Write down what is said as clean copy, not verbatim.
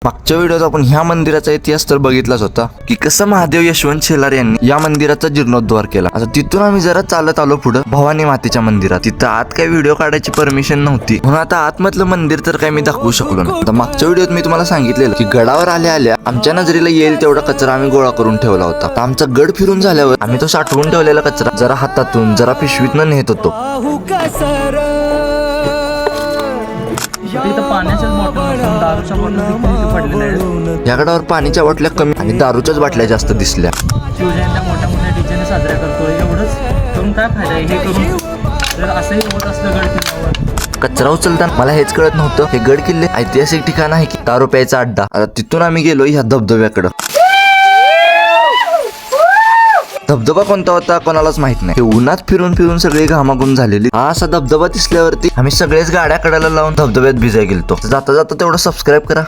मागच्या व्हिडिओत आपण ह्या मंदिराचा इतिहास तर बघितलाच होता की कसं महादेव यशवंत शेलार यांनी या मंदिराचा जीर्णोद्धार केला. आता तिथून आम्ही जरा चालत आलो पुढे भवानी मातेच्या मंदिरात. तिथं आत काही व्हिडिओ काढायची परमिशन नव्हती म्हणून आता आतमधलं मंदिर तर काही मी दाखवू शकलो नाही. आता मागच्या व्हिडिओत मी तुम्हाला सांगितलेलं की गडावर आल्या आमच्या नजरेला येईल तेवढा कचरा आम्ही गोळा करून ठेवला होता. आता आमचा गड फिरून झाल्यावर आम्ही तो साठवून ठेवलेला कचरा जरा हातातून जरा पिशवीतनं नेत होतो. या गडावर पाण्याच्या बाटल्या कमी आणि दारूच्याच बाटल्या जास्त दिसल्या. शिवजयंत्या मोठ्या मोठ्या डीजेने साजऱ्या करतो. एवढंच करून काय फायदा आहे? हे करून जर असंही होत असलं गड किल्ल्यावर. कचरा उचलताना मला हेच कळत नव्हतं हे गड किल्ले ऐतिहासिक ठिकाण आहे की दारू प्यायचा अड्डा. आता तिथून आम्ही गेलो ह्या धबधब्याकडं. धबधबा कोणता होता कोणालाच माहित नाही. हे उन्हात फिरून फिरून सगळी घामाघूम झालेली. हा असा धबधबा दिसल्यावरती आम्ही सगळेच गाड्या कडायला लावून धबधब्यात भिजाय गेलतो. जाता जाता तेवढं सबस्क्राईब करा.